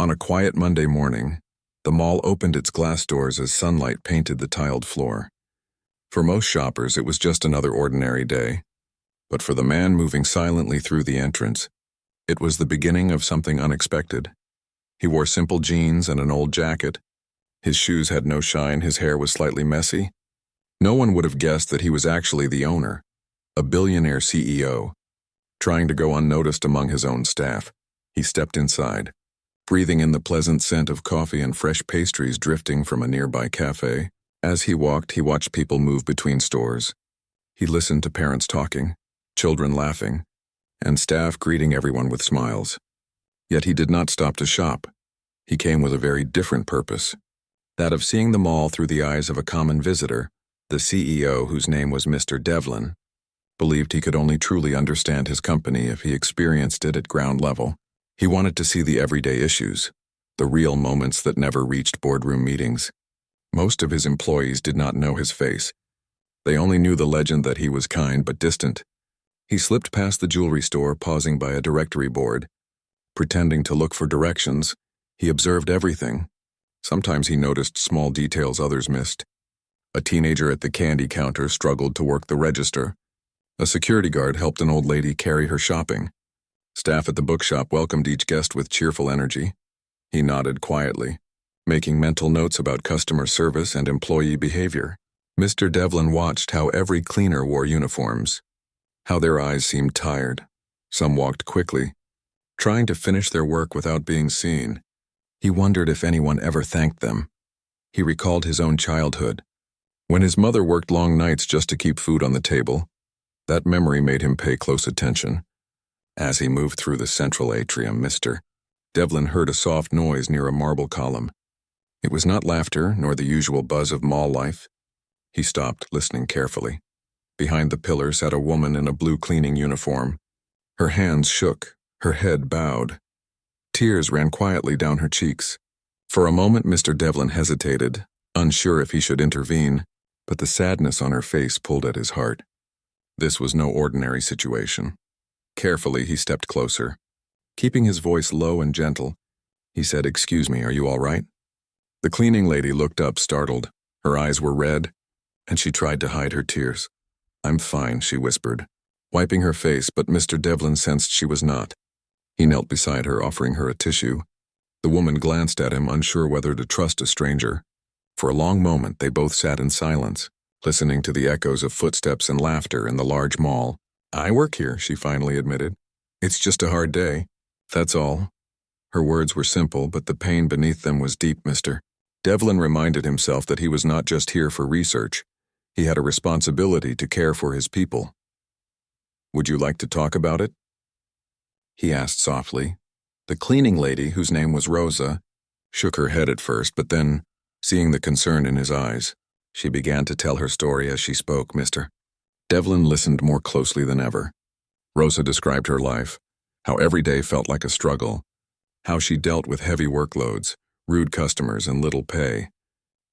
On a quiet Monday morning, the mall opened its glass doors as sunlight painted the tiled floor. For most shoppers, it was just another ordinary day. But for the man moving silently through the entrance, it was the beginning of something unexpected. He wore simple jeans and an old jacket. His shoes had no shine, his hair was slightly messy. No one would have guessed that he was actually the owner, a billionaire CEO. Trying to go unnoticed among his own staff, he stepped inside, breathing in the pleasant scent of coffee and fresh pastries drifting from a nearby cafe. As he walked, he watched people move between stores. He listened to parents talking, children laughing, and staff greeting everyone with smiles. Yet he did not stop to shop. He came with a very different purpose, that of seeing the mall through the eyes of a common visitor. The CEO, whose name was Mr. Devlin, believed he could only truly understand his company if he experienced it at ground level. He wanted to see the everyday issues, the real moments that never reached boardroom meetings. Most of his employees did not know his face. They only knew the legend that he was kind but distant. He slipped past the jewelry store, pausing by a directory board. Pretending to look for directions, he observed everything. Sometimes he noticed small details others missed. A teenager at the candy counter struggled to work the register. A security guard helped an old lady carry her shopping. Staff at the bookshop welcomed each guest with cheerful energy. He nodded quietly, making mental notes about customer service and employee behavior. Mr. Devlin watched how every cleaner wore uniforms, how their eyes seemed tired. Some walked quickly, trying to finish their work without being seen. He wondered if anyone ever thanked them. He recalled his own childhood, when his mother worked long nights just to keep food on the table. That memory made him pay close attention. As he moved through the central atrium, Mr. Devlin heard a soft noise near a marble column. It was not laughter, nor the usual buzz of mall life. He stopped, listening carefully. Behind the pillar sat a woman in a blue cleaning uniform. Her hands shook, her head bowed. Tears ran quietly down her cheeks. For a moment, Mr. Devlin hesitated, unsure if he should intervene, but the sadness on her face pulled at his heart. This was no ordinary situation. Carefully, he stepped closer. Keeping his voice low and gentle, he said, "Excuse me, are you all right?" The cleaning lady looked up, startled. Her eyes were red, and she tried to hide her tears. "I'm fine," she whispered, wiping her face, but Mr. Devlin sensed she was not. He knelt beside her, offering her a tissue. The woman glanced at him, unsure whether to trust a stranger. For a long moment, they both sat in silence, listening to the echoes of footsteps and laughter in the large mall. "I work here," she finally admitted. "It's just a hard day. That's all." Her words were simple, but the pain beneath them was deep. Mr. Devlin reminded himself that he was not just here for research. He had a responsibility to care for his people. "Would you like to talk about it?" he asked softly. The cleaning lady, whose name was Rosa, shook her head at first, but then, seeing the concern in his eyes, she began to tell her story as she spoke. Mr. Devlin listened more closely than ever. Rosa described her life, how every day felt like a struggle, how she dealt with heavy workloads, rude customers, and little pay.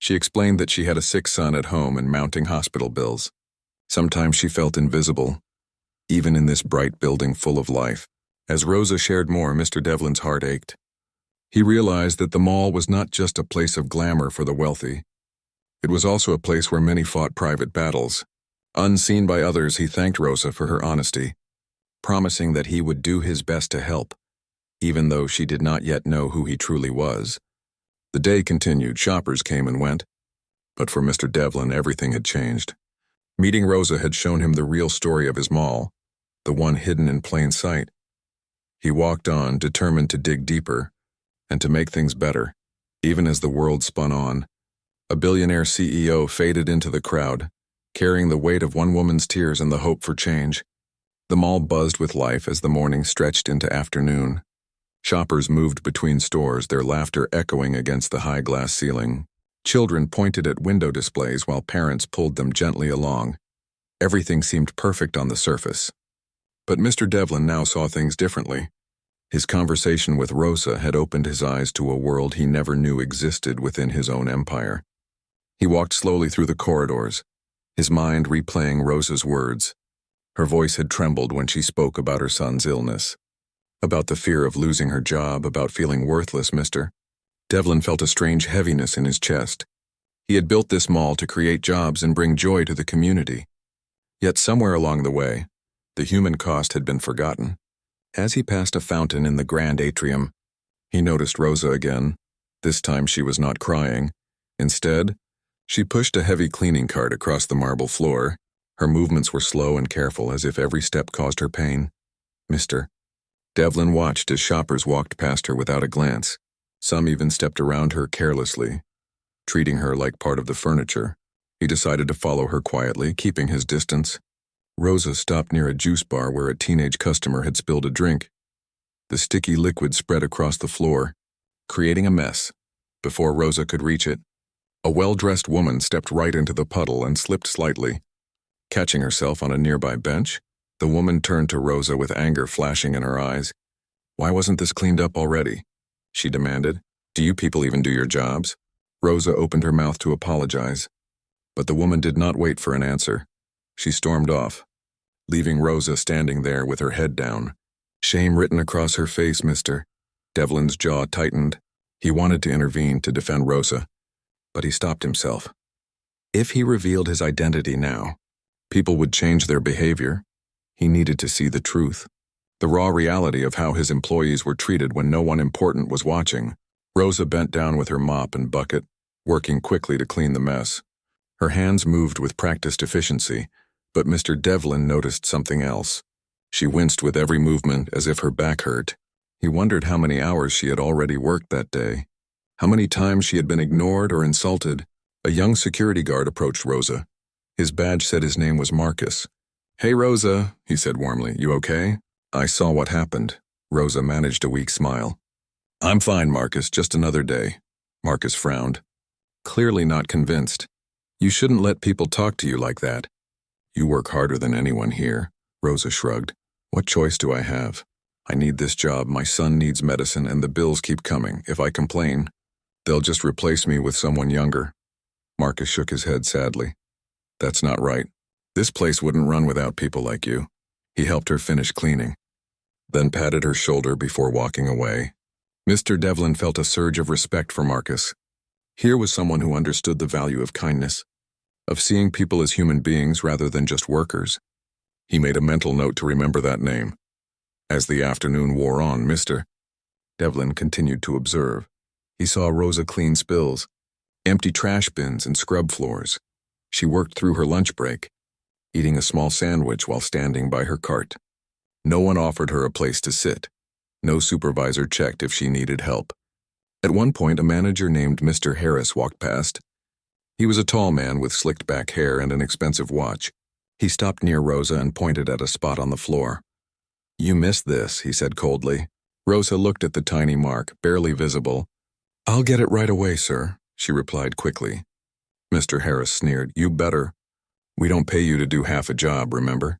She explained that she had a sick son at home and mounting hospital bills. Sometimes she felt invisible, even in this bright building full of life. As Rosa shared more, Mr. Devlin's heart ached. He realized that the mall was not just a place of glamour for the wealthy. It was also a place where many fought private battles. Unseen by others, he thanked Rosa for her honesty, promising that he would do his best to help, even though she did not yet know who he truly was. The day continued. Shoppers came and went. But for Mr. Devlin, everything had changed. Meeting Rosa had shown him the real story of his mall, the one hidden in plain sight. He walked on, determined to dig deeper and to make things better. Even as the world spun on, a billionaire CEO faded into the crowd, carrying the weight of one woman's tears and the hope for change. The mall buzzed with life as the morning stretched into afternoon. Shoppers moved between stores, their laughter echoing against the high glass ceiling. Children pointed at window displays while parents pulled them gently along. Everything seemed perfect on the surface. But Mr. Devlin now saw things differently. His conversation with Rosa had opened his eyes to a world he never knew existed within his own empire. He walked slowly through the corridors, his mind replaying Rosa's words. Her voice had trembled when she spoke about her son's illness. About the fear of losing her job, about feeling worthless, Mr. Devlin felt a strange heaviness in his chest. He had built this mall to create jobs and bring joy to the community. Yet somewhere along the way, the human cost had been forgotten. As he passed a fountain in the grand atrium, he noticed Rosa again. This time she was not crying. Instead, she pushed a heavy cleaning cart across the marble floor. Her movements were slow and careful, as if every step caused her pain. Mr. Devlin watched as shoppers walked past her without a glance. Some even stepped around her carelessly, treating her like part of the furniture. He decided to follow her quietly, keeping his distance. Rosa stopped near a juice bar where a teenage customer had spilled a drink. The sticky liquid spread across the floor, creating a mess. Before Rosa could reach it, a well-dressed woman stepped right into the puddle and slipped slightly. Catching herself on a nearby bench, the woman turned to Rosa with anger flashing in her eyes. "Why wasn't this cleaned up already?" she demanded. "Do you people even do your jobs?" Rosa opened her mouth to apologize, but the woman did not wait for an answer. She stormed off, leaving Rosa standing there with her head down. Shame written across her face, Mr. Devlin's jaw tightened. He wanted to intervene to defend Rosa, but he stopped himself. If he revealed his identity now, people would change their behavior. He needed to see the truth, the raw reality of how his employees were treated when no one important was watching. Rosa bent down with her mop and bucket, working quickly to clean the mess. Her hands moved with practiced efficiency, but Mr. Devlin noticed something else. She winced with every movement as if her back hurt. He wondered how many hours she had already worked that day, how many times she had been ignored or insulted. A young security guard approached Rosa. His badge said his name was Marcus. "Hey, Rosa," he said warmly. "You okay?" "I saw what happened." Rosa managed a weak smile. "I'm fine, Marcus, just another day." Marcus frowned, clearly not convinced. "You shouldn't let people talk to you like that." "You work harder than anyone here." Rosa shrugged. "What choice do I have? I need this job, my son needs medicine, and the bills keep coming. If I complain, they'll just replace me with someone younger." Marcus shook his head sadly. "That's not right. This place wouldn't run without people like you." He helped her finish cleaning, then patted her shoulder before walking away. Mr. Devlin felt a surge of respect for Marcus. Here was someone who understood the value of kindness, of seeing people as human beings rather than just workers. He made a mental note to remember that name. As the afternoon wore on, Mr. Devlin continued to observe. He saw Rosa clean spills, empty trash bins, and scrub floors. She worked through her lunch break, eating a small sandwich while standing by her cart. No one offered her a place to sit. No supervisor checked if she needed help. At one point, a manager named Mr. Harris walked past. He was a tall man with slicked back hair and an expensive watch. He stopped near Rosa and pointed at a spot on the floor. "You missed this," he said coldly. Rosa looked at the tiny mark, barely visible. "I'll get it right away, sir," she replied quickly. Mr. Harris sneered. "You better. We don't pay you to do half a job, remember?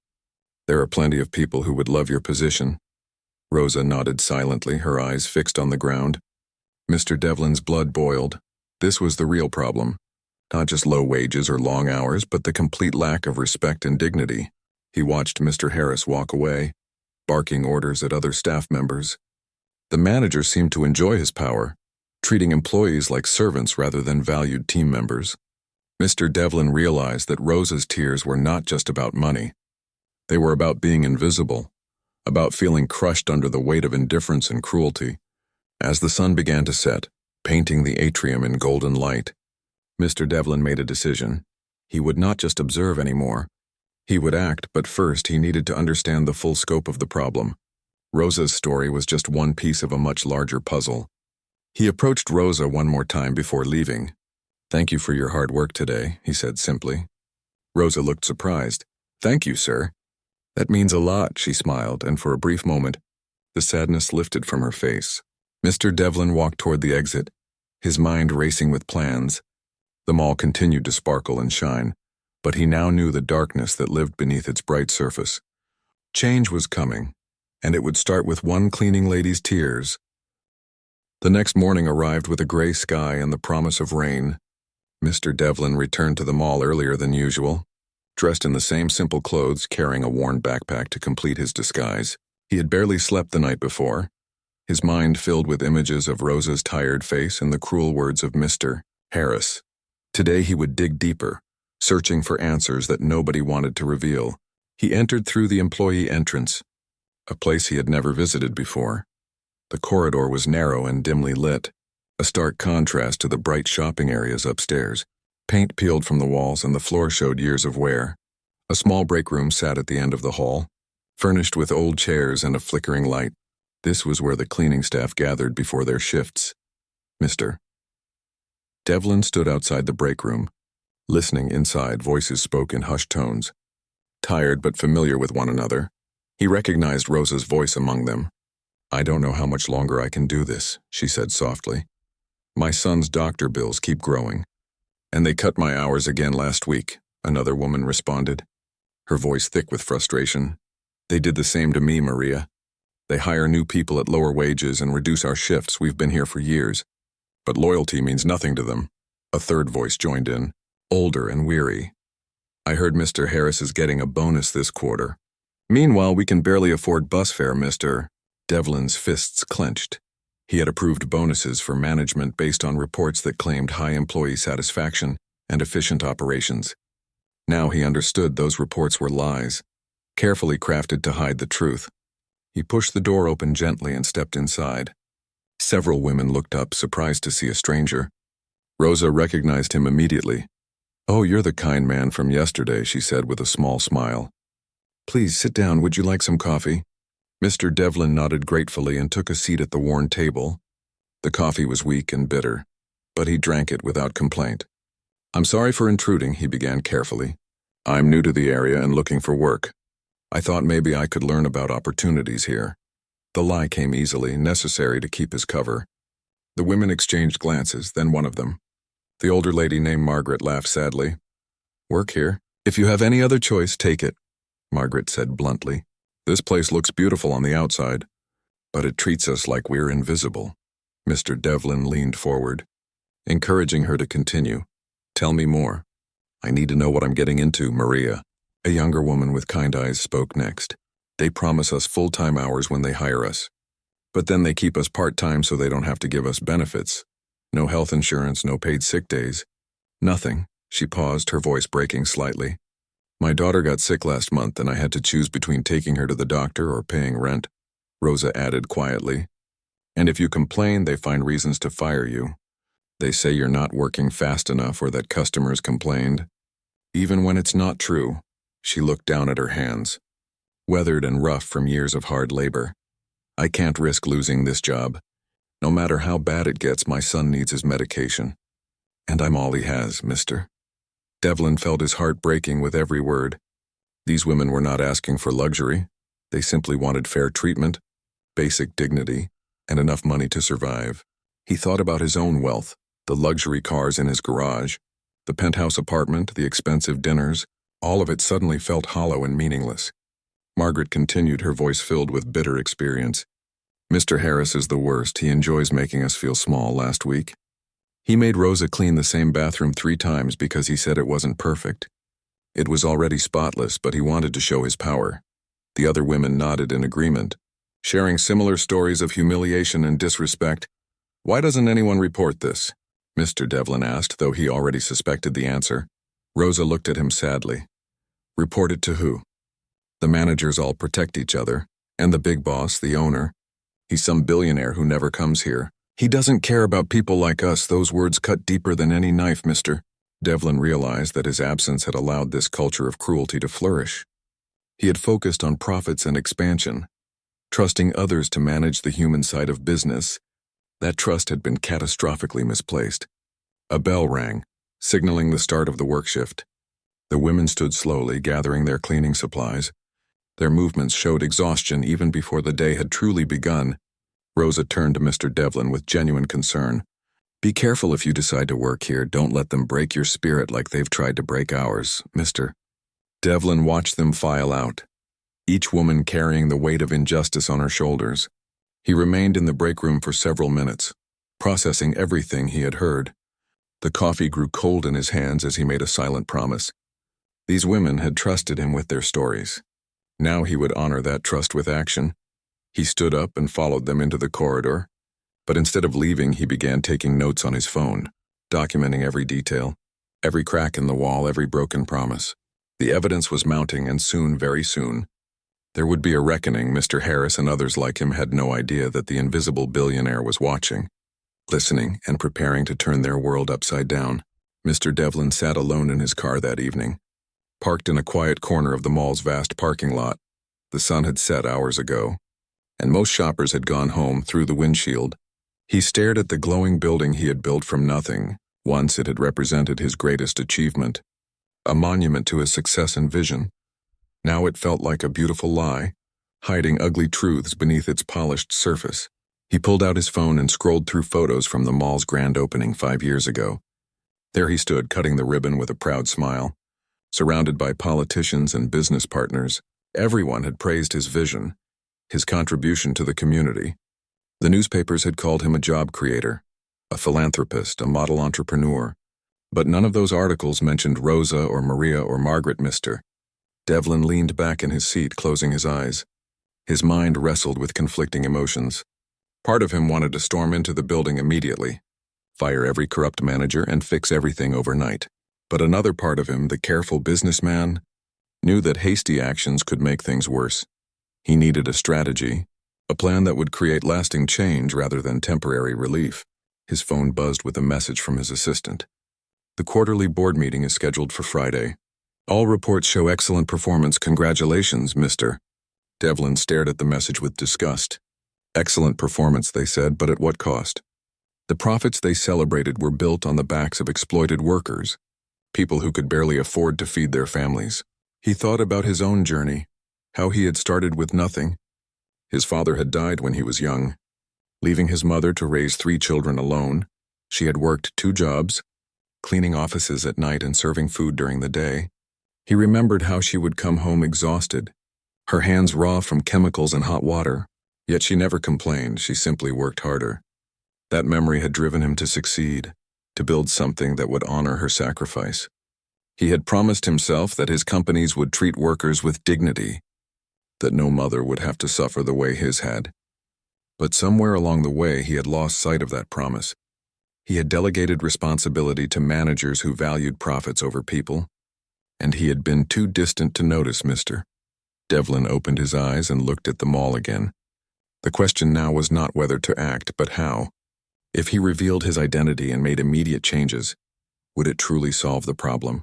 There are plenty of people who would love your position." Rosa nodded silently, her eyes fixed on the ground. Mr. Devlin's blood boiled. This was the real problem. Not just low wages or long hours, but the complete lack of respect and dignity. He watched Mr. Harris walk away, barking orders at other staff members. The manager seemed to enjoy his power, treating employees like servants rather than valued team members. Mr. Devlin realized that Rosa's tears were not just about money. They were about being invisible, about feeling crushed under the weight of indifference and cruelty. As the sun began to set, painting the atrium in golden light, Mr. Devlin made a decision. He would not just observe anymore. He would act, but first he needed to understand the full scope of the problem. Rosa's story was just one piece of a much larger puzzle. He approached Rosa one more time before leaving. "Thank you for your hard work today," he said simply. Rosa looked surprised. "Thank you, sir." "That means a lot," she smiled, and for a brief moment, the sadness lifted from her face. Mr. Devlin walked toward the exit, his mind racing with plans. The mall continued to sparkle and shine, but he now knew the darkness that lived beneath its bright surface. Change was coming, and it would start with one cleaning lady's tears. The next morning arrived with a gray sky and the promise of rain. Mr. Devlin returned to the mall earlier than usual, dressed in the same simple clothes, carrying a worn backpack to complete his disguise. He had barely slept the night before, his mind filled with images of Rosa's tired face and the cruel words of Mr. Harris. Today he would dig deeper, searching for answers that nobody wanted to reveal. He entered through the employee entrance, a place he had never visited before. The corridor was narrow and dimly lit, a stark contrast to the bright shopping areas upstairs. Paint peeled from the walls and the floor showed years of wear. A small break room sat at the end of the hall, furnished with old chairs and a flickering light. This was where the cleaning staff gathered before their shifts. Mr. Devlin stood outside the break room. Listening inside, voices spoke in hushed tones. Tired but familiar with one another, he recognized Rosa's voice among them. "I don't know how much longer I can do this," she said softly. "My son's doctor bills keep growing. And they cut my hours again last week," another woman responded, her voice thick with frustration. "They did the same to me, Maria. They hire new people at lower wages and reduce our shifts. We've been here for years. But loyalty means nothing to them." A third voice joined in, older and weary. "I heard Mr. Harris is getting a bonus this quarter. Meanwhile, we can barely afford bus fare, Mr. Devlin's fists clenched. He had approved bonuses for management based on reports that claimed high employee satisfaction and efficient operations. Now he understood those reports were lies, carefully crafted to hide the truth. He pushed the door open gently and stepped inside. Several women looked up, surprised to see a stranger. Rosa recognized him immediately. "Oh, you're the kind man from yesterday," she said with a small smile. "Please sit down. Would you like some coffee?" Mr. Devlin nodded gratefully and took a seat at the worn table. The coffee was weak and bitter, but he drank it without complaint. "I'm sorry for intruding," he began carefully. "I'm new to the area and looking for work. I thought maybe I could learn about opportunities here." The lie came easily, necessary to keep his cover. The women exchanged glances, then one of them, the older lady named Margaret, laughed sadly. "Work here? If you have any other choice, take it," Margaret said bluntly. "This place looks beautiful on the outside, but it treats us like we're invisible." Mr. Devlin leaned forward, encouraging her to continue. "Tell me more. I need to know what I'm getting into, Maria." A younger woman with kind eyes spoke next. "They promise us full-time hours when they hire us, but then they keep us part-time so they don't have to give us benefits. No health insurance, no paid sick days. Nothing." She paused, her voice breaking slightly. "My daughter got sick last month and I had to choose between taking her to the doctor or paying rent," Rosa added quietly. "And if you complain, they find reasons to fire you. They say you're not working fast enough or that customers complained. Even when it's not true." She looked down at her hands, weathered and rough from years of hard labor. "I can't risk losing this job. No matter how bad it gets, my son needs his medication. And I'm all he has, Mr." Devlin felt his heart breaking with every word. These women were not asking for luxury. They simply wanted fair treatment, basic dignity, and enough money to survive. He thought about his own wealth, the luxury cars in his garage, the penthouse apartment, the expensive dinners. All of it suddenly felt hollow and meaningless. Margaret continued, her voice filled with bitter experience. "Mr. Harris is the worst. He enjoys making us feel small. Last week, he made Rosa clean the same bathroom 3 times because he said it wasn't perfect. It was already spotless, but he wanted to show his power." The other women nodded in agreement, sharing similar stories of humiliation and disrespect. "Why doesn't anyone report this?" Mr. Devlin asked, though he already suspected the answer. Rosa looked at him sadly. "Report it to who?" "The managers all protect each other, and the big boss, the owner. He's some billionaire who never comes here. He doesn't care about people like us." Those words cut deeper than any knife, Mr. Devlin realized that his absence had allowed this culture of cruelty to flourish. He had focused on profits and expansion, trusting others to manage the human side of business. That trust had been catastrophically misplaced. A bell rang, signaling the start of the work shift. The women stood slowly, gathering their cleaning supplies. Their movements showed exhaustion even before the day had truly begun. Rosa turned to Mr. Devlin with genuine concern. "Be careful if you decide to work here. Don't let them break your spirit like they've tried to break ours, Mr." Devlin watched them file out, each woman carrying the weight of injustice on her shoulders. He remained in the break room for several minutes, processing everything he had heard. The coffee grew cold in his hands as he made a silent promise. These women had trusted him with their stories. Now he would honor that trust with action. He stood up and followed them into the corridor, but instead of leaving, he began taking notes on his phone, documenting every detail, every crack in the wall, every broken promise. The evidence was mounting, and soon, very soon, there would be a reckoning. Mr. Harris and others like him had no idea that the invisible billionaire was watching, listening, and preparing to turn their world upside down. Mr. Devlin sat alone in his car that evening, parked in a quiet corner of the mall's vast parking lot. The sun had set hours ago, and most shoppers had gone home through the windshield. He stared at the glowing building he had built from nothing. Once it had represented his greatest achievement, a monument to his success and vision. Now it felt like a beautiful lie, hiding ugly truths beneath its polished surface. He pulled out his phone and scrolled through photos from the mall's grand opening 5 years ago. There he stood, cutting the ribbon with a proud smile, surrounded by politicians and business partners. Everyone had praised his vision, his contribution to the community. The newspapers had called him a job creator, a philanthropist, a model entrepreneur. But none of those articles mentioned Rosa or Maria or Margaret. Mr. Devlin leaned back in his seat, closing his eyes. His mind wrestled with conflicting emotions. Part of him wanted to storm into the building immediately, fire every corrupt manager and fix everything overnight. But another part of him, the careful businessman, knew that hasty actions could make things worse. He needed a strategy, a plan that would create lasting change rather than temporary relief. His phone buzzed with a message from his assistant. The quarterly board meeting is scheduled for Friday. All reports show excellent performance. Congratulations, Mr. Devlin stared at the message with disgust. Excellent performance, they said, but at what cost? The profits they celebrated were built on the backs of exploited workers, people who could barely afford to feed their families. He thought about his own journey, how he had started with nothing. His father had died when he was young, leaving his mother to raise 3 children alone. She had worked 2 jobs, cleaning offices at night and serving food during the day. He remembered how she would come home exhausted, her hands raw from chemicals and hot water. Yet she never complained, she simply worked harder. That memory had driven him to succeed, to build something that would honor her sacrifice. He had promised himself that his companies would treat workers with dignity, that no mother would have to suffer the way his had. But somewhere along the way, he had lost sight of that promise. He had delegated responsibility to managers who valued profits over people, and he had been too distant to notice. Mr. Devlin opened his eyes and looked at the mall again. The question now was not whether to act, but how. If he revealed his identity and made immediate changes, would it truly solve the problem?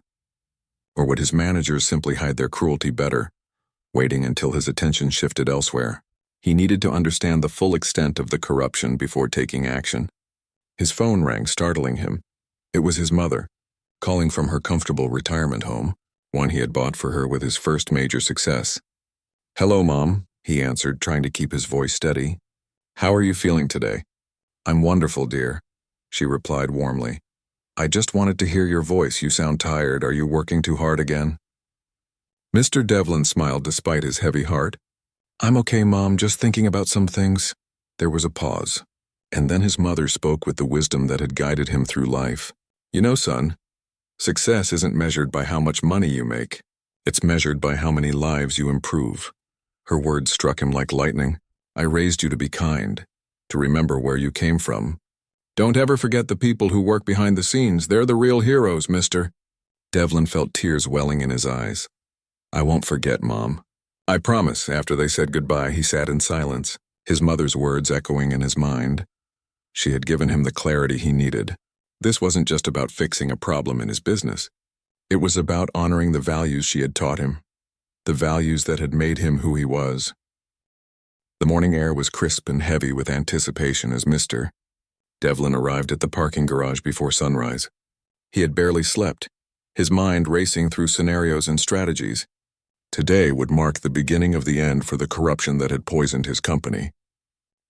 Or would his managers simply hide their cruelty better, waiting until his attention shifted elsewhere? He needed to understand the full extent of the corruption before taking action. His phone rang, startling him. It was his mother, calling from her comfortable retirement home, one he had bought for her with his first major success. "Hello, Mom," he answered, trying to keep his voice steady. "How are you feeling today?" "I'm wonderful, dear," she replied warmly. "I just wanted to hear your voice. You sound tired. Are you working too hard again?" Mr. Devlin smiled despite his heavy heart. "I'm okay, Mom, just thinking about some things." There was a pause, and then his mother spoke with the wisdom that had guided him through life. "You know, son, success isn't measured by how much money you make. It's measured by how many lives you improve." Her words struck him like lightning. "I raised you to be kind, to remember where you came from. Don't ever forget the people who work behind the scenes. They're the real heroes, Mr." Devlin felt tears welling in his eyes. "I won't forget, Mom. I promise." After they said goodbye, he sat in silence, his mother's words echoing in his mind. She had given him the clarity he needed. This wasn't just about fixing a problem in his business. It was about honoring the values she had taught him, the values that had made him who he was. The morning air was crisp and heavy with anticipation as Mr. Devlin arrived at the parking garage before sunrise. He had barely slept, his mind racing through scenarios and strategies. Today would mark the beginning of the end for the corruption that had poisoned his company.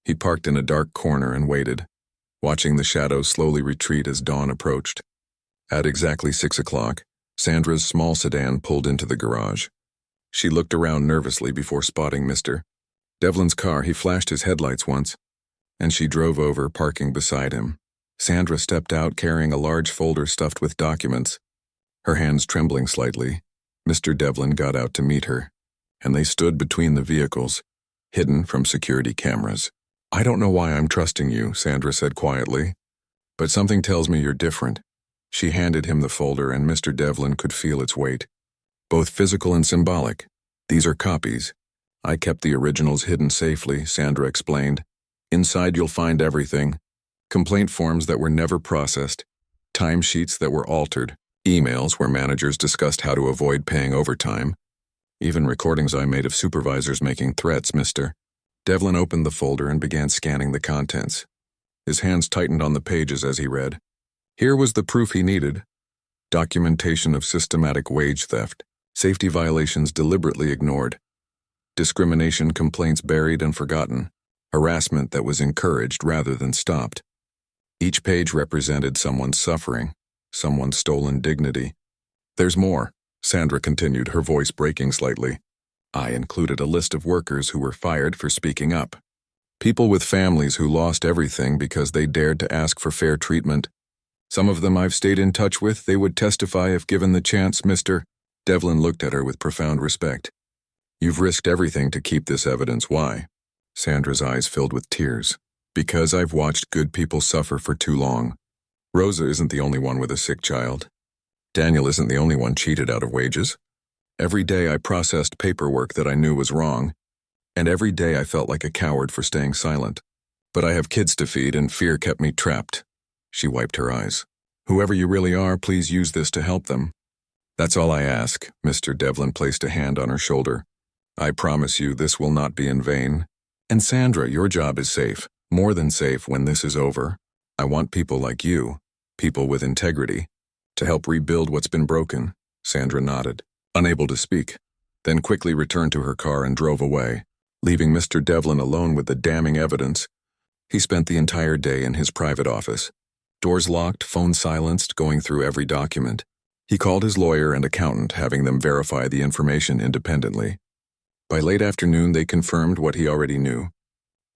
He parked in a dark corner and waited, watching the shadows slowly retreat as dawn approached. At exactly 6 o'clock, Sandra's small sedan pulled into the garage. She looked around nervously before spotting Mr. Devlin's car. He flashed his headlights once, and she drove over, parking beside him. Sandra stepped out carrying a large folder stuffed with documents, her hands trembling slightly. Mr. Devlin got out to meet her, and they stood between the vehicles, hidden from security cameras. "I don't know why I'm trusting you," Sandra said quietly, "but something tells me you're different." She handed him the folder, and Mr. Devlin could feel its weight. "Both physical and symbolic. These are copies. I kept the originals hidden safely," Sandra explained. "Inside you'll find everything. Complaint forms that were never processed, timesheets that were altered, emails where managers discussed how to avoid paying overtime, even recordings I made of supervisors making threats, Mr." Devlin opened the folder and began scanning the contents. His hands tightened on the pages as he read. Here was the proof he needed. Documentation of systematic wage theft, safety violations deliberately ignored, discrimination complaints buried and forgotten, harassment that was encouraged rather than stopped. Each page represented someone's suffering, someone's stolen dignity. "There's more," Sandra continued, her voice breaking slightly. "I included a list of workers who were fired for speaking up. People with families who lost everything because they dared to ask for fair treatment. Some of them I've stayed in touch with. They would testify if given the chance, Mr." Devlin looked at her with profound respect. "You've risked everything to keep this evidence. Why?" Sandra's eyes filled with tears. "Because I've watched good people suffer for too long. Rosa isn't the only one with a sick child. Daniel isn't the only one cheated out of wages. Every day I processed paperwork that I knew was wrong, and every day I felt like a coward for staying silent. But I have kids to feed, and fear kept me trapped." She wiped her eyes. "Whoever you really are, please use this to help them. That's all I ask." Mr. Devlin placed a hand on her shoulder. "I promise you this will not be in vain. And Sandra, your job is safe, more than safe when this is over. I want people like you, people with integrity, to help rebuild what's been broken." Sandra nodded, unable to speak, then quickly returned to her car and drove away, leaving Mr. Devlin alone with the damning evidence. He spent the entire day in his private office. Doors locked, phone silenced, going through every document. He called his lawyer and accountant, having them verify the information independently. By late afternoon, they confirmed what he already knew.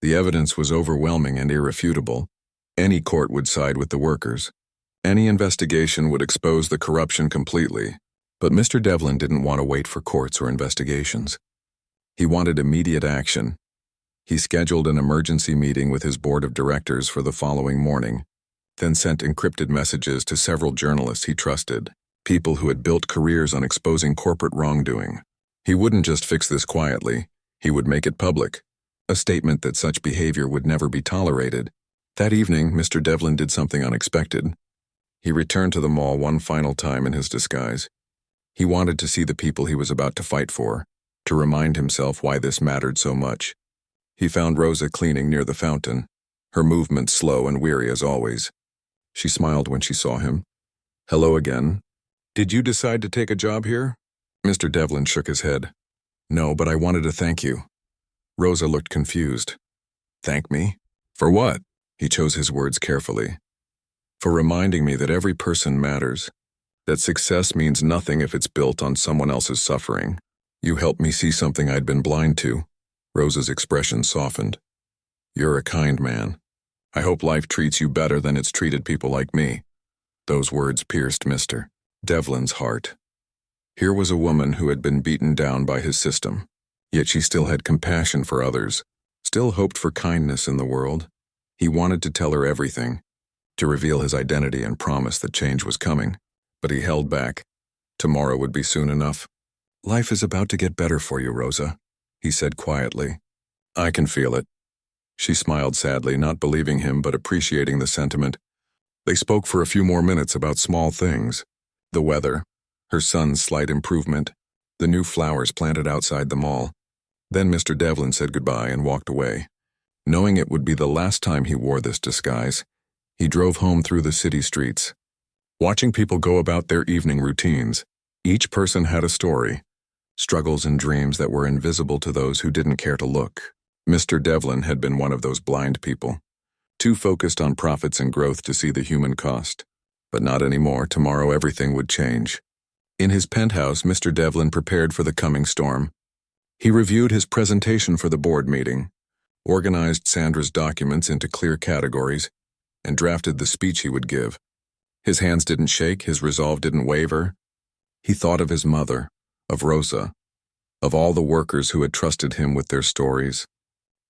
The evidence was overwhelming and irrefutable. Any court would side with the workers. Any investigation would expose the corruption completely. But Mr. Devlin didn't want to wait for courts or investigations. He wanted immediate action. He scheduled an emergency meeting with his board of directors for the following morning, then sent encrypted messages to several journalists he trusted, people who had built careers on exposing corporate wrongdoing. He wouldn't just fix this quietly, he would make it public, a statement that such behavior would never be tolerated. That evening, Mr. Devlin did something unexpected. He returned to the mall one final time in his disguise. He wanted to see the people he was about to fight for, to remind himself why this mattered so much. He found Rosa cleaning near the fountain, her movements slow and weary as always. She smiled when she saw him. "Hello again. Did you decide to take a job here?" Mr. Devlin shook his head. "No, but I wanted to thank you." Rosa looked confused. "Thank me? For what?" He chose his words carefully. "For reminding me that every person matters, that success means nothing if it's built on someone else's suffering. You helped me see something I'd been blind to." Rosa's expression softened. "You're a kind man. I hope life treats you better than it's treated people like me." Those words pierced Mr. Devlin's heart. Here was a woman who had been beaten down by his system, yet she still had compassion for others, still hoped for kindness in the world. He wanted to tell her everything, to reveal his identity and promise that change was coming, but he held back. Tomorrow would be soon enough. "Life is about to get better for you, Rosa," he said quietly. "I can feel it." She smiled sadly, not believing him but appreciating the sentiment. They spoke for a few more minutes about small things. The weather, her son's slight improvement, the new flowers planted outside the mall. Then Mr. Devlin said goodbye and walked away. Knowing it would be the last time he wore this disguise, he drove home through the city streets. Watching people go about their evening routines, each person had a story, struggles and dreams that were invisible to those who didn't care to look. Mr. Devlin had been one of those blind people, too focused on profits and growth to see the human cost. But not anymore. Tomorrow everything would change. In his penthouse, Mr. Devlin prepared for the coming storm. He reviewed his presentation for the board meeting, organized Sandra's documents into clear categories, and drafted the speech he would give. His hands didn't shake, his resolve didn't waver. He thought of his mother, of Rosa, of all the workers who had trusted him with their stories.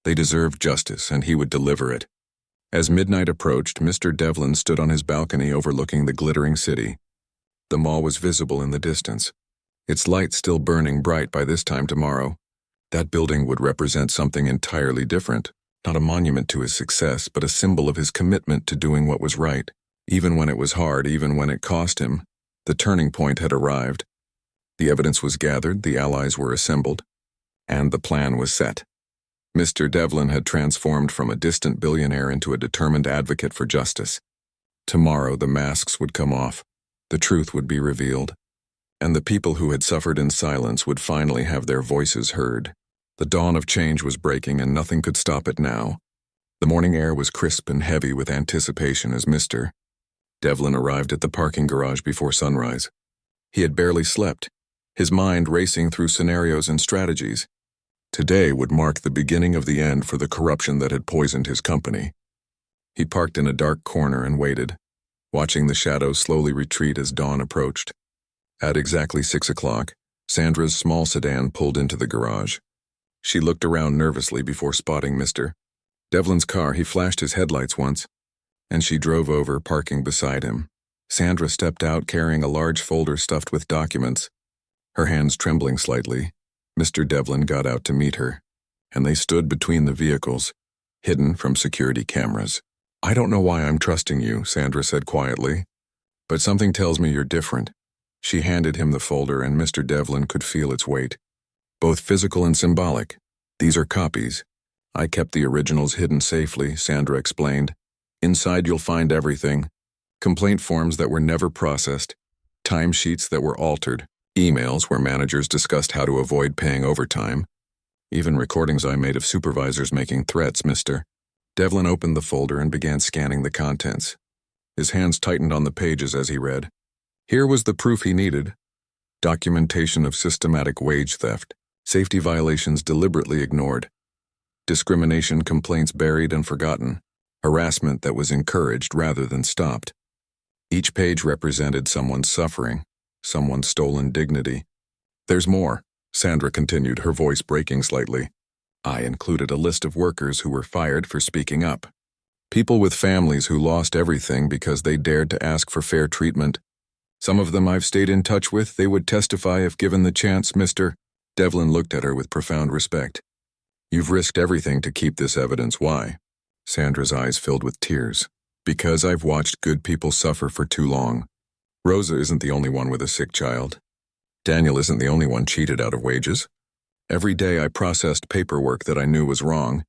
They deserved justice, and he would deliver it. As midnight approached, Mr. Devlin stood on his balcony overlooking the glittering city. The mall was visible in the distance, its lights still burning bright by this time tomorrow. That building would represent something entirely different, not a monument to his success, but a symbol of his commitment to doing what was right. Even when it was hard, even when it cost him, the turning point had arrived. The evidence was gathered, the allies were assembled, and the plan was set. Mr. Devlin had transformed from a distant billionaire into a determined advocate for justice. Tomorrow the masks would come off, the truth would be revealed, and the people who had suffered in silence would finally have their voices heard. The dawn of change was breaking, and nothing could stop it now. The morning air was crisp and heavy with anticipation as Mr. Devlin arrived at the parking garage before sunrise. He had barely slept, his mind racing through scenarios and strategies. Today would mark the beginning of the end for the corruption that had poisoned his company. He parked in a dark corner and waited, watching the shadows slowly retreat as dawn approached. At exactly 6 o'clock, Sandra's small sedan pulled into the garage. She looked around nervously before spotting Mr. Devlin's car. He flashed his headlights once, and she drove over, parking beside him. Sandra stepped out carrying a large folder stuffed with documents, her hands trembling slightly. Mr. Devlin got out to meet her, and they stood between the vehicles, hidden from security cameras. "I don't know why I'm trusting you," Sandra said quietly, "but something tells me you're different." She handed him the folder, and Mr. Devlin could feel its weight, both physical and symbolic. "These are copies. I kept the originals hidden safely," Sandra explained. "Inside you'll find everything. Complaint forms that were never processed, timesheets that were altered, emails where managers discussed how to avoid paying overtime, even recordings I made of supervisors making threats." Mr. Devlin opened the folder and began scanning the contents. His hands tightened on the pages as he read. Here was the proof he needed: documentation of systematic wage theft, safety violations deliberately ignored, discrimination complaints buried and forgotten, harassment that was encouraged rather than stopped. Each page represented someone's suffering, someone's stolen dignity. "There's more," Sandra continued, her voice breaking slightly. "I included a list of workers who were fired for speaking up. People with families who lost everything because they dared to ask for fair treatment. Some of them I've stayed in touch with. They would testify if given the chance." Mr. Devlin looked at her with profound respect. "You've risked everything to keep this evidence. Why?" Sandra's eyes filled with tears. "Because I've watched good people suffer for too long. Rosa isn't the only one with a sick child. Daniel isn't the only one cheated out of wages. Every day I processed paperwork that I knew was wrong,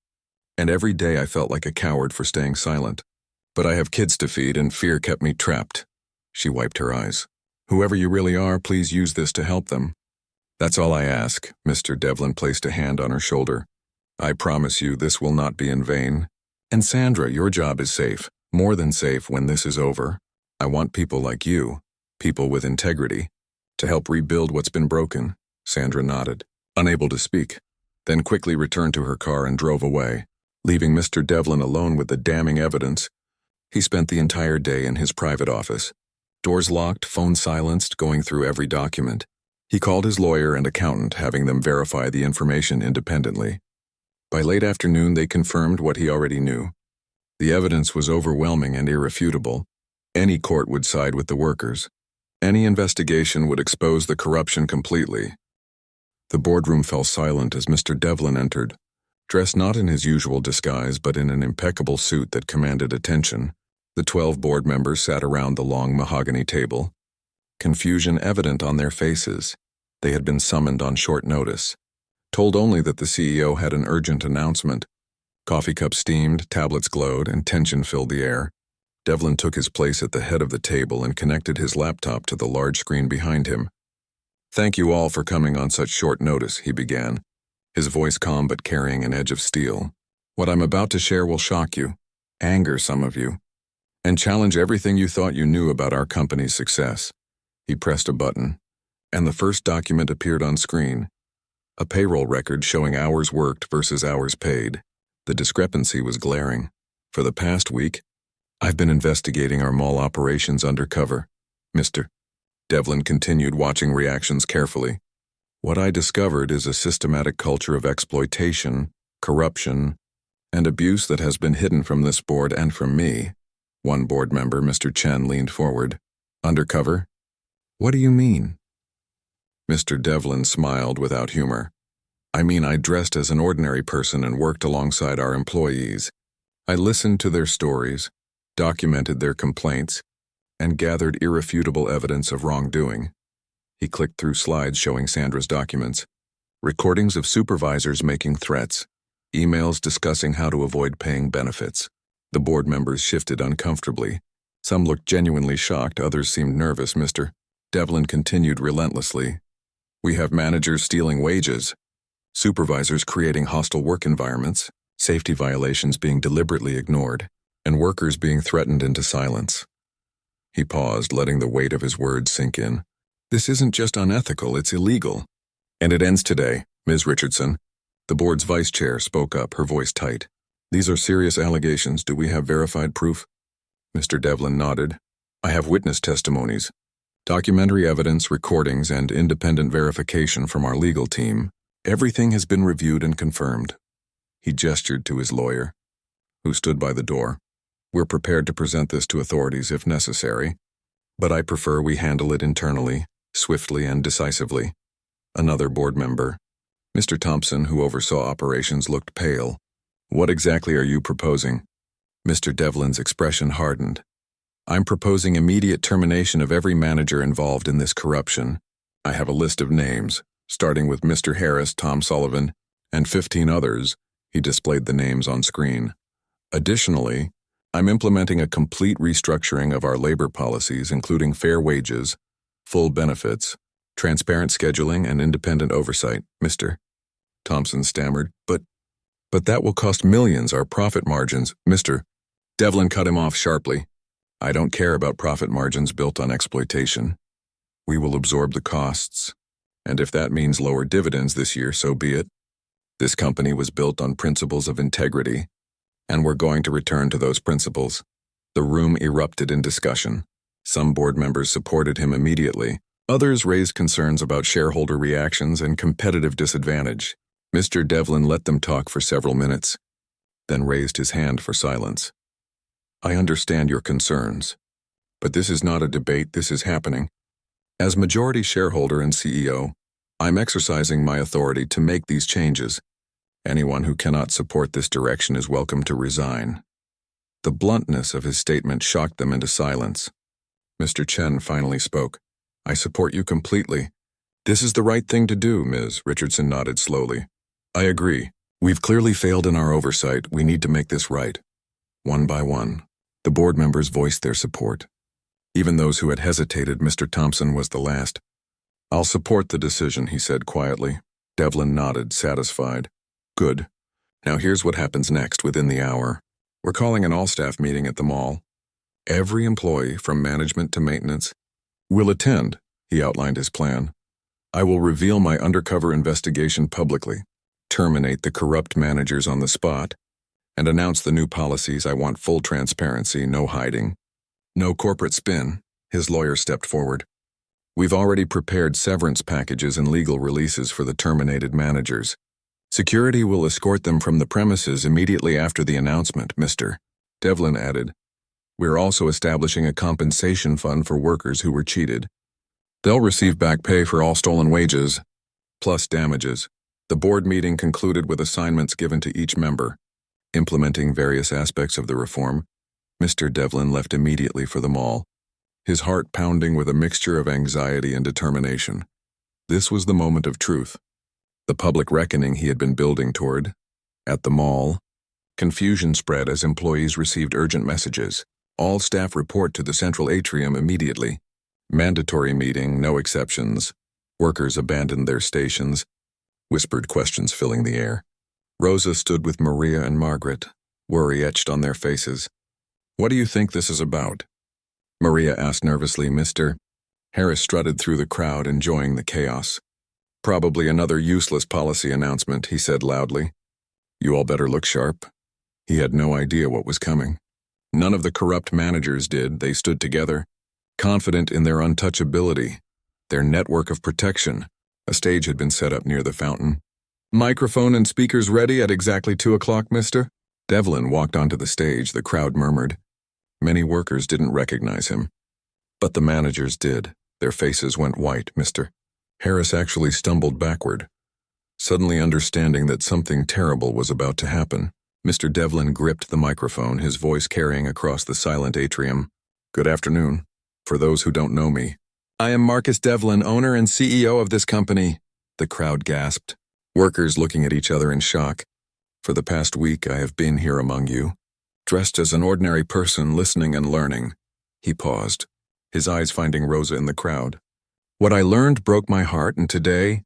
and every day I felt like a coward for staying silent. But I have kids to feed, and fear kept me trapped." She wiped her eyes. "Whoever you really are, please use this to help them. That's all I ask." Mr. Devlin placed a hand on her shoulder. "I promise you this will not be in vain. And Sandra, your job is safe, more than safe when this is over. I want people like you, people with integrity, to help rebuild what's been broken." Sandra nodded, unable to speak, then quickly returned to her car and drove away, leaving Mr. Devlin alone with the damning evidence. He spent the entire day in his private office, doors locked, phone silenced, going through every document. He called his lawyer and accountant, having them verify the information independently. By late afternoon, they confirmed what he already knew. The evidence was overwhelming and irrefutable. Any court would side with the workers. Any investigation would expose the corruption completely. The boardroom fell silent as Mr. Devlin entered, dressed not in his usual disguise but in an impeccable suit that commanded attention. The 12 board members sat around the long mahogany table, confusion evident on their faces. They had been summoned on short notice, told only that the CEO had an urgent announcement. Coffee cups steamed, tablets glowed, and tension filled the air. Devlin took his place at the head of the table and connected his laptop to the large screen behind him. "Thank you all for coming on such short notice," he began, his voice calm but carrying an edge of steel. "What I'm about to share will shock you, anger some of you, and challenge everything you thought you knew about our company's success." He pressed a button, and the first document appeared on screen, a payroll record showing hours worked versus hours paid. The discrepancy was glaring. "For the past week, I've been investigating our mall operations undercover," Mr. Devlin continued, watching reactions carefully. "What I discovered is a systematic culture of exploitation, corruption, and abuse that has been hidden from this board and from me. One board member, Mr. Chen, leaned forward. Undercover? What do you mean? Mr. Devlin smiled without humor. I mean, I dressed as an ordinary person and worked alongside our employees. I listened to their stories, documented their complaints, and gathered irrefutable evidence of wrongdoing. He clicked through slides showing Sandra's documents. Recordings of supervisors making threats, emails discussing how to avoid paying benefits. The board members shifted uncomfortably. Some looked genuinely shocked, others seemed nervous. Mr. Devlin continued relentlessly. We have managers stealing wages, supervisors creating hostile work environments, safety violations being deliberately ignored, and workers being threatened into silence. He paused, letting the weight of his words sink in. This isn't just unethical, it's illegal. And it ends today, Ms. Richardson. The board's vice chair spoke up, her voice tight. These are serious allegations. Do we have verified proof? Mr. Devlin nodded. I have witness testimonies, documentary evidence, recordings, and independent verification from our legal team. Everything has been reviewed and confirmed. He gestured to his lawyer, who stood by the door. We're prepared to present this to authorities if necessary, but I prefer we handle it internally, swiftly and decisively. Another board member, Mr. Thompson, who oversaw operations, looked pale. What exactly are you proposing? Mr. Devlin's expression hardened. I'm proposing immediate termination of every manager involved in this corruption. I have a list of names, starting with Mr. Harris, Tom Sullivan, and 15 others. He displayed the names on screen. Additionally, I'm implementing a complete restructuring of our labor policies, including fair wages, full benefits, transparent scheduling, and independent oversight. Mr. Thompson stammered, But that will cost millions, our profit margins. Mr. Devlin cut him off sharply. I don't care about profit margins built on exploitation. We will absorb the costs, and if that means lower dividends this year, so be it. This company was built on principles of integrity, and we're going to return to those principles. The room erupted in discussion. Some board members supported him immediately. Others raised concerns about shareholder reactions and competitive disadvantage. Mr. Devlin let them talk for several minutes, then raised his hand for silence. I understand your concerns, but this is not a debate, this is happening. As majority shareholder and CEO, I'm exercising my authority to make these changes. Anyone who cannot support this direction is welcome to resign. The bluntness of his statement shocked them into silence. Mr. Chen finally spoke. I support you completely. This is the right thing to do, Ms. Richardson nodded slowly. I agree. We've clearly failed in our oversight. We need to make this right. One by one, the board members voiced their support. Even those who had hesitated, Mr. Thompson was the last. I'll support the decision, he said quietly. Devlin nodded, satisfied. Good. Now here's what happens next within the hour. We're calling an all-staff meeting at the mall. Every employee, from management to maintenance, will attend, he outlined his plan. I will reveal my undercover investigation publicly, terminate the corrupt managers on the spot, and announce the new policies. I want full transparency, no hiding. No corporate spin, his lawyer stepped forward. We've already prepared severance packages and legal releases for the terminated managers. Security will escort them from the premises immediately after the announcement, Mr. Devlin added. We're also establishing a compensation fund for workers who were cheated. They'll receive back pay for all stolen wages, plus damages. The board meeting concluded with assignments given to each member. Implementing various aspects of the reform, Mr. Devlin left immediately for the mall, his heart pounding with a mixture of anxiety and determination. This was the moment of truth, the public reckoning he had been building toward. At the mall, confusion spread as employees received urgent messages. All staff report to the central atrium immediately. Mandatory meeting, no exceptions. Workers abandoned their stations. Whispered questions filling the air. Rosa stood with Maria and Margaret, worry etched on their faces. What do you think this is about? Maria asked nervously. Mr. Harris strutted through the crowd, enjoying the chaos. Probably another useless policy announcement, he said loudly. You all better look sharp. He had no idea what was coming. None of the corrupt managers did. They stood together, confident in their untouchability, their network of protection. A stage had been set up near the fountain. Microphone and speakers ready at exactly 2 o'clock, mister? Devlin walked onto the stage, the crowd murmured. Many workers didn't recognize him. But the managers did. Their faces went white. Mr. Harris actually stumbled backward, suddenly understanding that something terrible was about to happen. Mr. Devlin gripped the microphone, his voice carrying across the silent atrium. Good afternoon. For those who don't know me, I am Marcus Devlin, owner and CEO of this company. The crowd gasped, workers looking at each other in shock. For the past week, I have been here among you, dressed as an ordinary person, listening and learning. He paused, his eyes finding Rosa in the crowd. What I learned broke my heart, and today,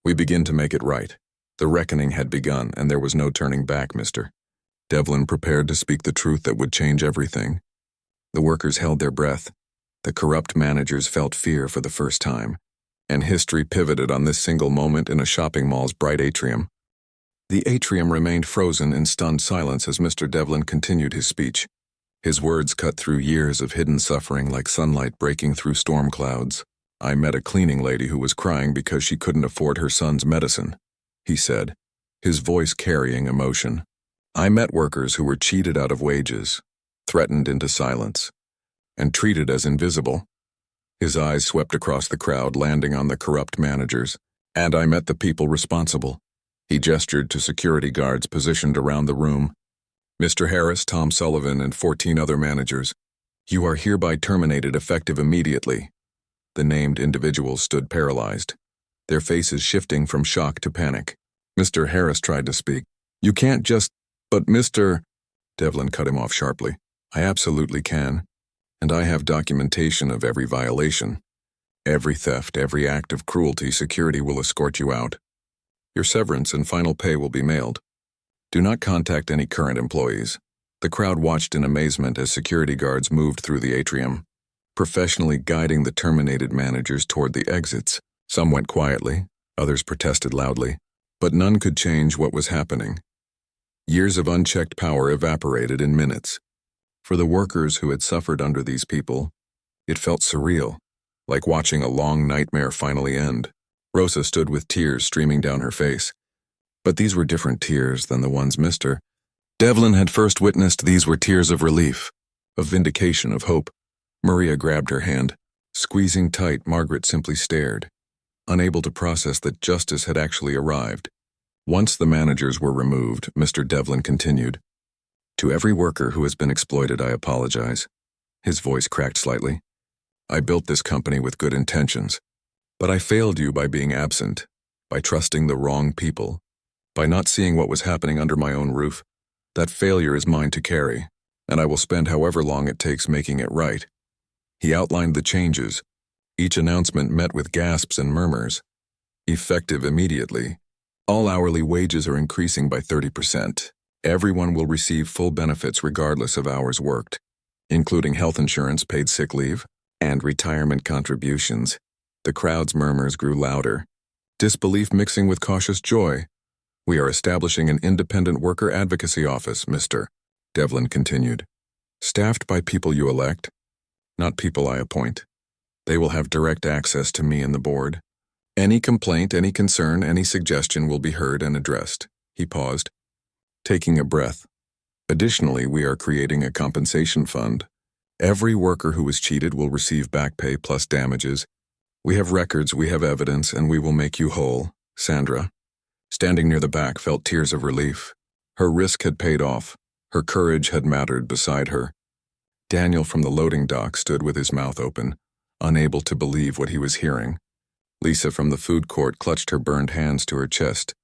we begin to make it right. The reckoning had begun, and there was no turning back, Mr. Devlin prepared to speak the truth that would change everything. The workers held their breath. The corrupt managers felt fear for the first time, and history pivoted on this single moment in a shopping mall's bright atrium. The atrium remained frozen in stunned silence as Mr. Devlin continued his speech. His words cut through years of hidden suffering like sunlight breaking through storm clouds. I met a cleaning lady who was crying because she couldn't afford her son's medicine, he said, his voice carrying emotion. I met workers who were cheated out of wages, threatened into silence, and treated as invisible. His eyes swept across the crowd, landing on the corrupt managers. And I met the people responsible. He gestured to security guards positioned around the room. Mr. Harris, Tom Sullivan, and 14 other managers, you are hereby terminated effective immediately. The named individuals stood paralyzed, their faces shifting from shock to panic. Mr. Harris tried to speak. You can't just... But Mr. Devlin cut him off sharply. I absolutely can. And I have documentation of every violation. Every theft, every act of cruelty. Security will escort you out. Your severance and final pay will be mailed. Do not contact any current employees. The crowd watched in amazement as security guards moved through the atrium, professionally guiding the terminated managers toward the exits. Some went quietly, others protested loudly, but none could change what was happening. Years of unchecked power evaporated in minutes. For the workers who had suffered under these people, it felt surreal, like watching a long nightmare finally end. Rosa stood with tears streaming down her face. But these were different tears than the ones Mr. Devlin had first witnessed. These were tears of relief, of vindication, of hope. Maria grabbed her hand. Squeezing tight, Margaret simply stared, unable to process that justice had actually arrived. Once the managers were removed, Mr. Devlin continued. To every worker who has been exploited, I apologize. His voice cracked slightly. I built this company with good intentions, but I failed you by being absent, by trusting the wrong people, by not seeing what was happening under my own roof. That failure is mine to carry, and I will spend however long it takes making it right. He outlined the changes. Each announcement met with gasps and murmurs. Effective immediately. All hourly wages are increasing by 30%. Everyone will receive full benefits regardless of hours worked, including health insurance, paid sick leave, and retirement contributions. The crowd's murmurs grew louder, disbelief mixing with cautious joy. We are establishing an independent worker advocacy office, Mr. Devlin continued. Staffed by people you elect, not people I appoint. They will have direct access to me and the board. Any complaint, any concern, any suggestion will be heard and addressed. He paused, taking a breath. Additionally, we are creating a compensation fund. Every worker who was cheated will receive back pay plus damages. We have records, we have evidence, and we will make you whole. Sandra, standing near the back, felt tears of relief. Her risk had paid off. Her courage had mattered beside her. Daniel from the loading dock stood with his mouth open, unable to believe what he was hearing. Lisa from the food court clutched her burned hands to her chest,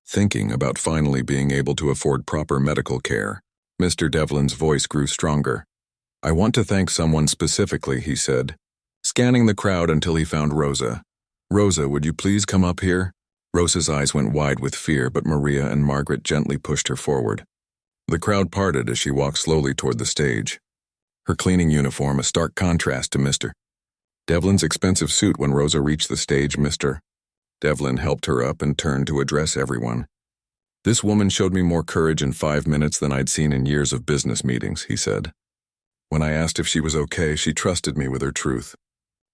thinking about finally being able to afford proper medical care. Mr. Devlin's voice grew stronger. I want to thank someone specifically, he said, scanning the crowd until he found Rosa. Rosa, would you please come up here? Rosa's eyes went wide with fear, but Maria and Margaret gently pushed her forward. The crowd parted as she walked slowly toward the stage, her cleaning uniform a stark contrast to Mr. Devlin's expensive suit. When Rosa reached the stage, Mr. Devlin helped her up and turned to address everyone. This woman showed me more courage in 5 minutes than I'd seen in years of business meetings, he said. When I asked if she was okay, she trusted me with her truth,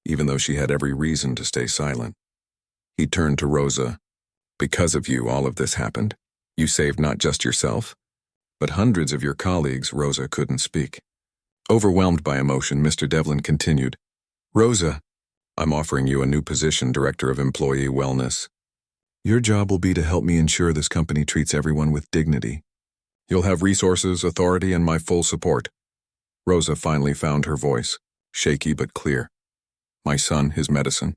even though she had every reason to stay silent. He turned to Rosa. Because of you, all of this happened. You saved not just yourself, But hundreds of your colleagues, Rosa couldn't speak. Overwhelmed by emotion, Mr. Devlin continued, Rosa, I'm offering you a new position, Director of Employee Wellness. Your job will be to help me ensure this company treats everyone with dignity. You'll have resources, authority, and my full support. Rosa finally found her voice, shaky but clear. My son, his medicine.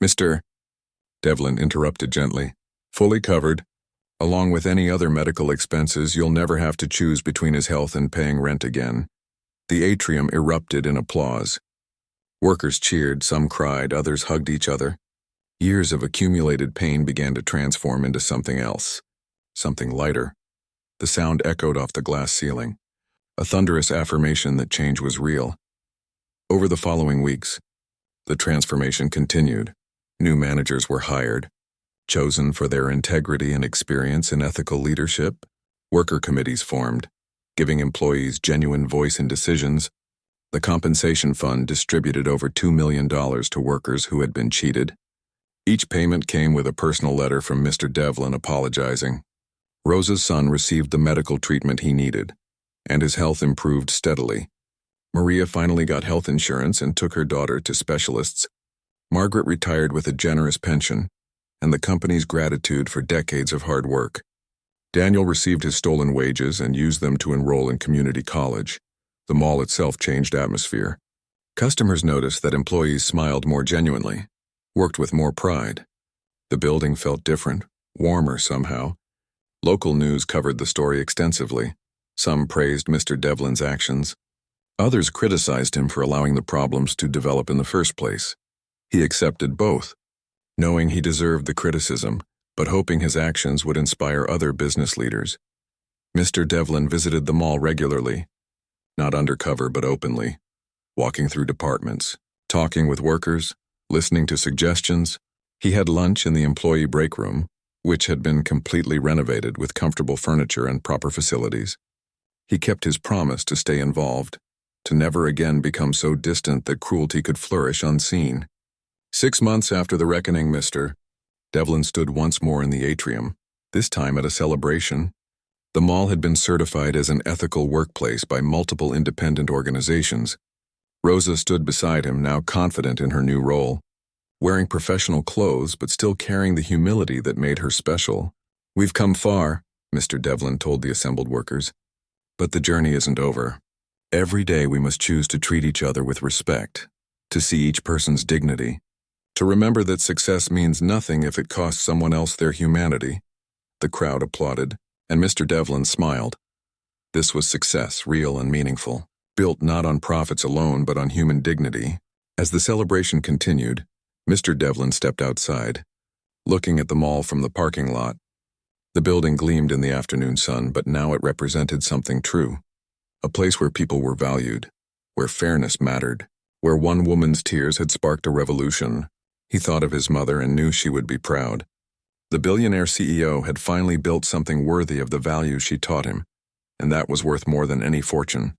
Mr. Devlin interrupted gently. Fully covered. Along with any other medical expenses, you'll never have to choose between his health and paying rent again. The atrium erupted in applause. Workers cheered, some cried, others hugged each other. Years of accumulated pain began to transform into something else, something lighter. The sound echoed off the glass ceiling, a thunderous affirmation that change was real. Over the following weeks, the transformation continued. New managers were hired, chosen for their integrity and experience in ethical leadership. Worker committees formed, giving employees genuine voice in decisions. The compensation fund distributed over $2 million to workers who had been cheated. Each payment came with a personal letter from Mr. Devlin apologizing. Rosa's son received the medical treatment he needed, and his health improved steadily. Maria finally got health insurance and took her daughter to specialists. Margaret retired with a generous pension, and the company's gratitude for decades of hard work. Daniel received his stolen wages and used them to enroll in community college. The mall itself changed atmosphere. Customers noticed that employees smiled more genuinely, worked with more pride. The building felt different, warmer somehow. Local news covered the story extensively. Some praised Mr. Devlin's actions. Others criticized him for allowing the problems to develop in the first place. He accepted both, knowing he deserved the criticism, but hoping his actions would inspire other business leaders. Mr. Devlin visited the mall regularly, not undercover but openly, walking through departments, talking with workers, listening to suggestions. He had lunch in the employee break room, which had been completely renovated with comfortable furniture and proper facilities. He kept his promise to stay involved, to never again become so distant that cruelty could flourish unseen. 6 months after the reckoning, Mr. Devlin stood once more in the atrium, this time at a celebration. The mall had been certified as an ethical workplace by multiple independent organizations. Rosa stood beside him, now confident in her new role, wearing professional clothes but still carrying the humility that made her special. We've come far, Mr. Devlin told the assembled workers, but the journey isn't over. Every day we must choose to treat each other with respect, to see each person's dignity, to remember that success means nothing if it costs someone else their humanity. The crowd applauded, and Mr. Devlin smiled. This was success, real and meaningful, built not on profits alone but on human dignity. As the celebration continued, Mr. Devlin stepped outside, looking at the mall from the parking lot. The building gleamed in the afternoon sun, but now it represented something true. A place where people were valued, where fairness mattered, where one woman's tears had sparked a revolution. He thought of his mother and knew she would be proud. The billionaire CEO had finally built something worthy of the value she taught him, and that was worth more than any fortune.